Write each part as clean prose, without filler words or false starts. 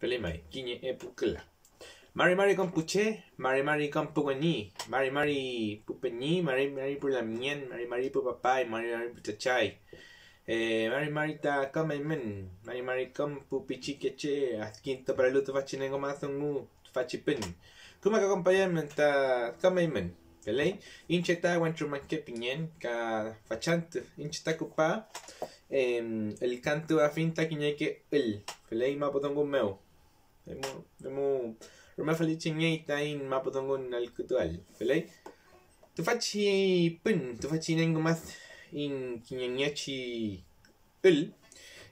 Pelimai, Guinea Epukla. Mari Compuche, Mari Compugani, Mari Pupeni, Mari Pulamien, Mari Pupapai, Mari Putachai. Mari ta Kamaimen, Mari Compupichique, Asquinto para Luto Fachinengo Mazungu, Fachipin. Kuma acompañamenta Kamaimen. Pelei, incheta guanchumanque piñen, ka fachant, incheta cupa, el canto a finta quiñeque el, pelei mapotongo meu. Vemo, roma felichineta in mapotongo nal cutual, pelei. Tu fachi pun, tu fachi nengo más in quiñeñachi el,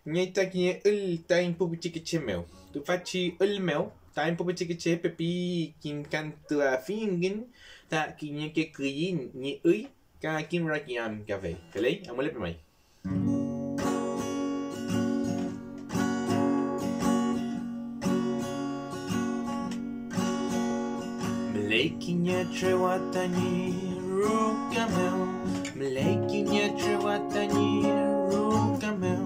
ñeta quiñe el ta in pupichique meu. Tu fachi el meu, ta in pupichique pepi, quin canto a fingin. Ta kinya ke kuyin ni ui ka kim rakiam cafe. Pelei, amole pemai. Melei kinya trewatani rukamel. Melei kinya trewatani rukamel.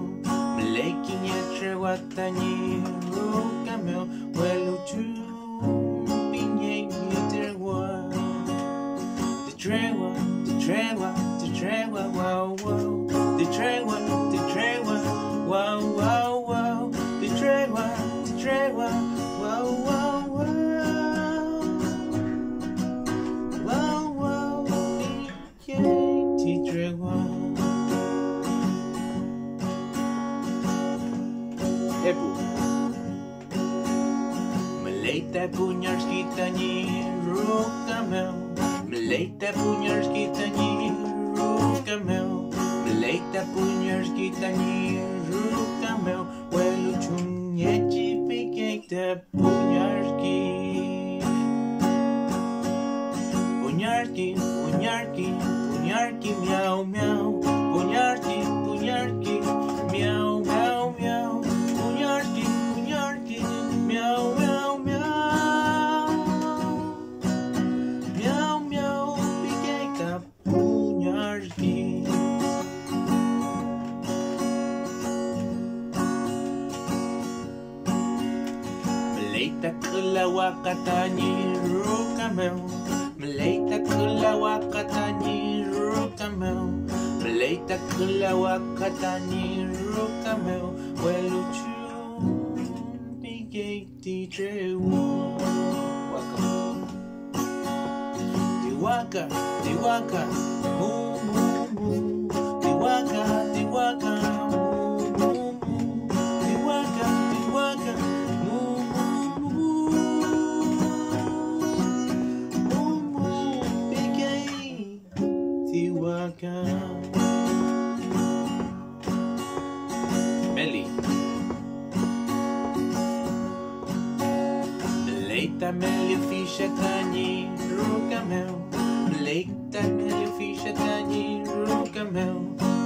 Melei kinya trewatani rukamel. Welu tu pinye terwa. The trewa, wow, wow. The trewa, wow, wow, wow. The trewa, wow, wow, wow. Wow, wow, the trewa. Epu. Meleita puñarski tani rukamel. Meleita puñarski tani rukamel. Meleita puñarski tani rukamel. Welu chunyechi pikekta puñarski. Puñarski, puñarski, puñarski, miau, miau. Puñarski, puñarski, miau, miau, miau. Puñarski, puñarski, miau, miau, miau. Meleita kula wakatani rukamel. Meleita kula wakatani rukamel. Meleita kula wakatani rukamel. Welu chun bigati trewu. Waka. Diwaka, moo moo moo. Diwaka, moo moo moo. Diwaka, moo moo moo. Moo moo, bigay, Diwaka. Meli. Meleita meli fisha tani rukamel. Meleita melio fisha tani rukamel.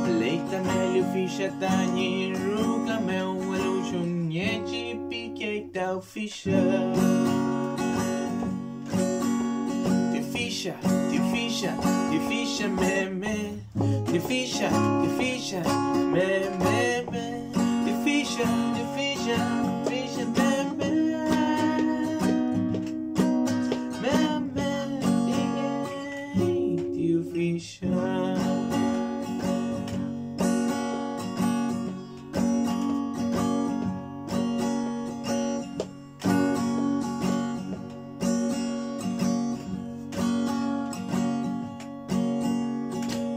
Meleita melio fisha tani rukamel. Welu chunyechi piketa fisha. Ti fisha me me. Ti fisha me me me. Ti fisha me me.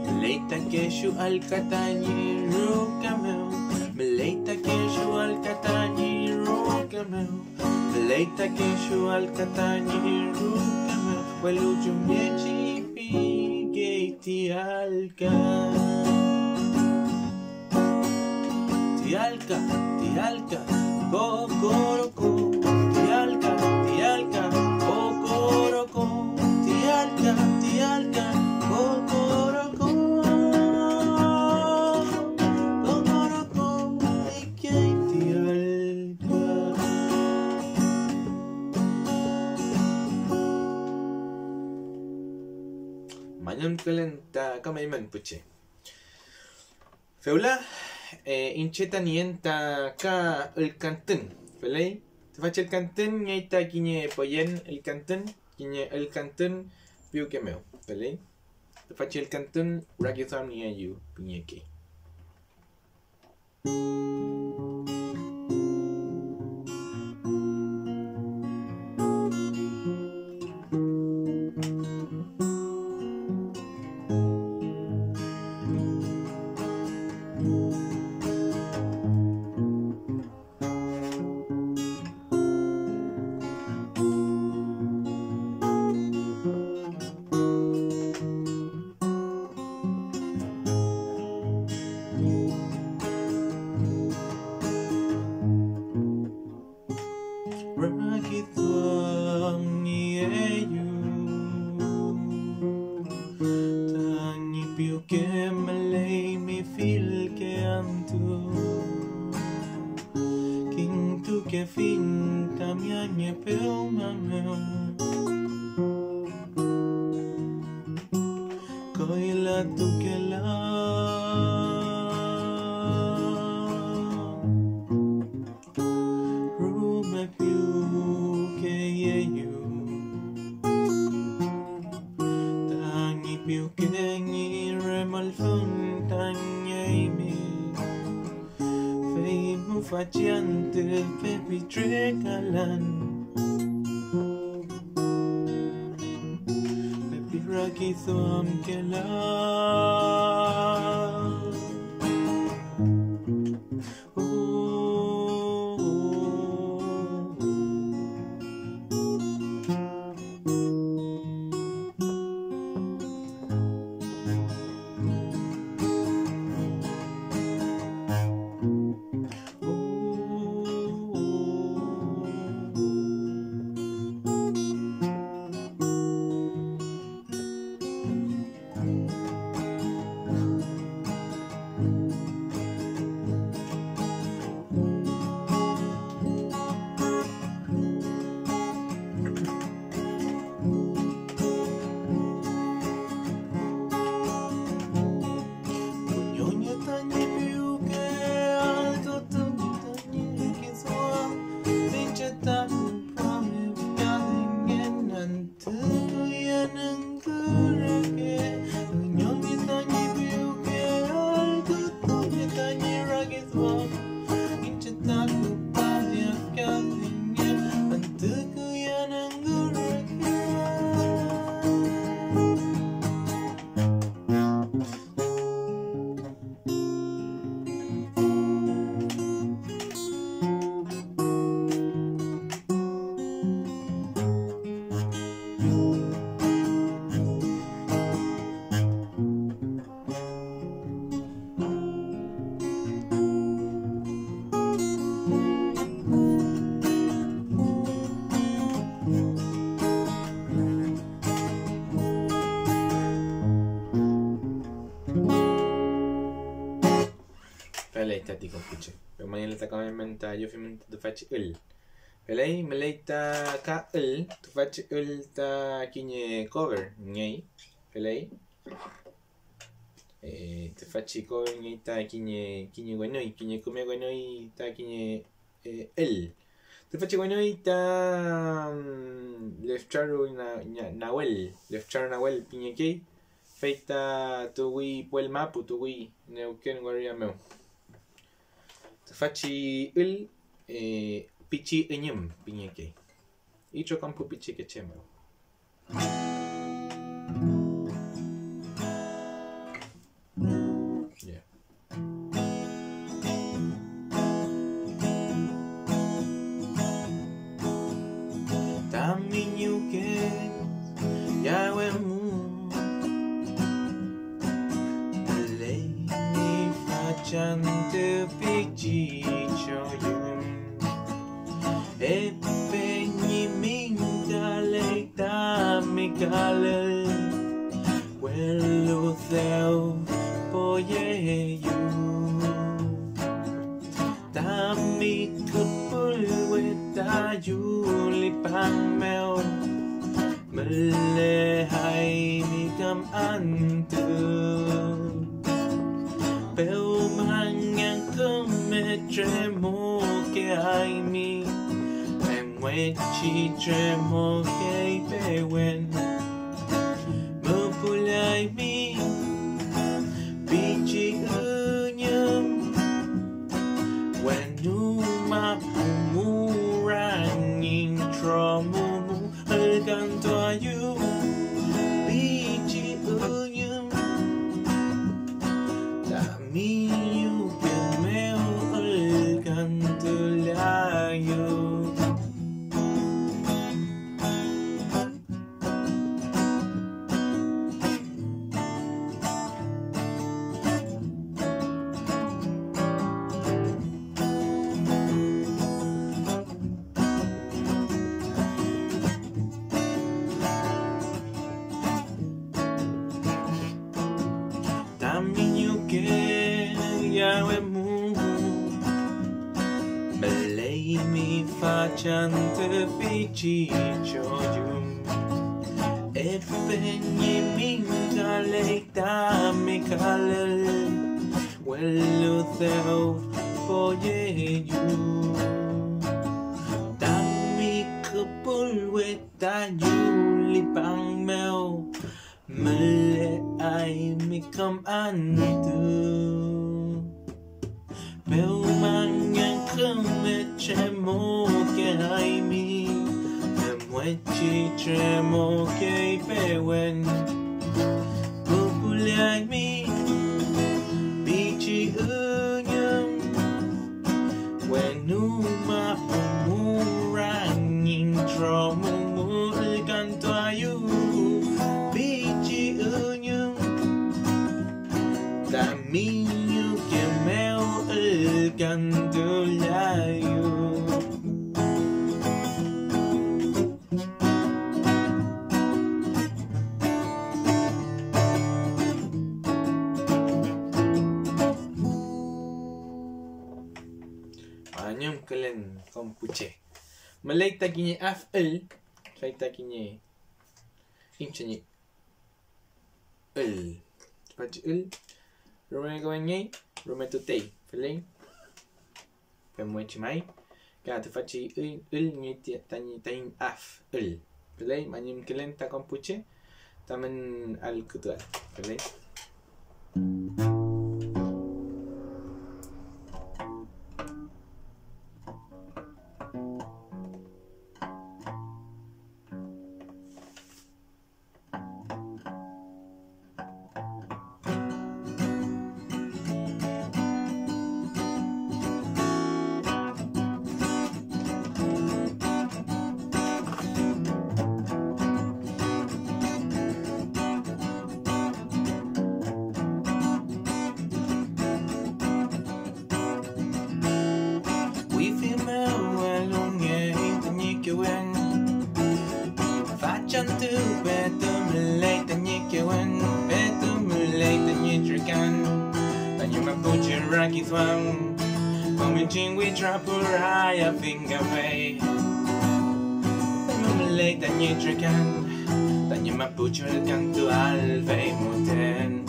Meleita keshu alkatani rukamel. Meleita keshu alkatani rukamel. Meleita keshu alkatani rukamel. Welu chumyechi pigeti alka. Tialka, kokoroko. Tialka, kokoroko. Tialka, kokoroko. Kokoroko, pigeti alka. Mañana calenta kamaiman puche. Feula, incheta nienta ka el cantón, felei, Te faccio il canton, ngeita kinye poyen il canton, kinye il canton più che meu, pelei? Te faccio il canton, ragazam ni ayu, pinyeke. Facciante baby trekalan baby raki suam kela Tati compuche. Pero mañana está con menta yo fui tu faccio il. Pelei meleita ka il tu faccio il ta kinye cover ngei. Pelei te faccio cover ngei ta kinye guanoi kinye come guanoi ta kinye il. Te faccio guanoi ta lefcharu nawel lefcharu nawel pinye kei. Feita tu wi puel mapu tu wi neuken guaria meu. Facci il pici enyem pinyeke. Icho kampu pici ke chemo. Yeah. Taminyuke yawe mu. Lei mi facciante pici. E pegni mingale tamicale quello theo poye you tami kupul weta juli pamel mele hai mi kam antu peu mangang kumetremo que ai mi Mwechi tremo kay pewen Mupulay mi Pichi unyum Wenu mapumuranging tromumu Alganto ayu Pichi unyum Damiyu kemeo alganto layo Taminyo ke yawe mu Malay mi fachan te pichi choyum Efenye mingale ta mikalel Welu theo poye yu Tami kapulwe ta lipang mel Mele ay mikam antu Bel mang yang keme tremo ke ay mi Mwechi tremo ke pewen Pupuli ay mi Pichi unyum Wenu mapumuranging tromumu Alganto ayu Pichi unyum Damiyu kemeo alganto layo Anyam kelen kompuche Malay takinya af'al Saya takinya Inchanya ul Baca ul Rumah kawan ngay Rumah tu tay Feeling Pemui cimai Kata faci ul Ngay tanya tain af ul Feeling Manyam kelen tak kompuche Taman al-Qutual Feeling Fachantu betu mulai tanya kawan Betu mulai tanya jerkan Tanya mapuche raki tuang Pemincing witra puraya fingawe Tanya mulai tanya jerkan Tanya mapuche kantu alvei muten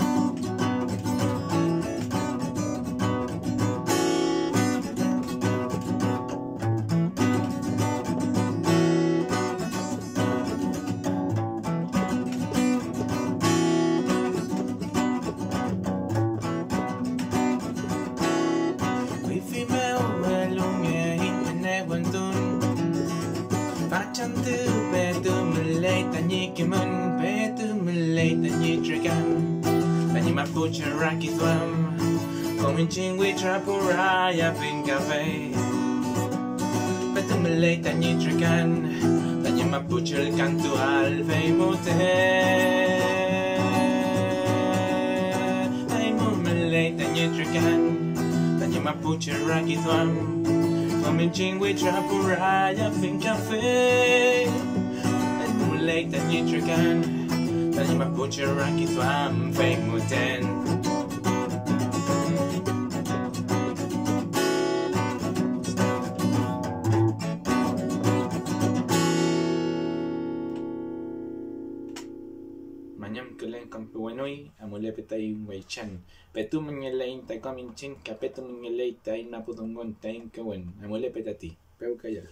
Fachantu betu mulai tanya keman Betu mulai tanya jerkan Tanya mapuche raki tuam Pemincing witra puraya fingawe Betu mulai tanya jerkan Tanya mapuche kantu alvei moten Ay mo mulai tanya jerkan Tanya mapuche raki tuam Pemincing witra puraya fingawe Betu mulai tanya jerkan Tanya mapuche raki tuam fei moten Manyam kelen kampuanoy amule petay waichan petu mengelain tay kaminchin kapetu mengelain tay napudungon tay kawan amule petati peu kayal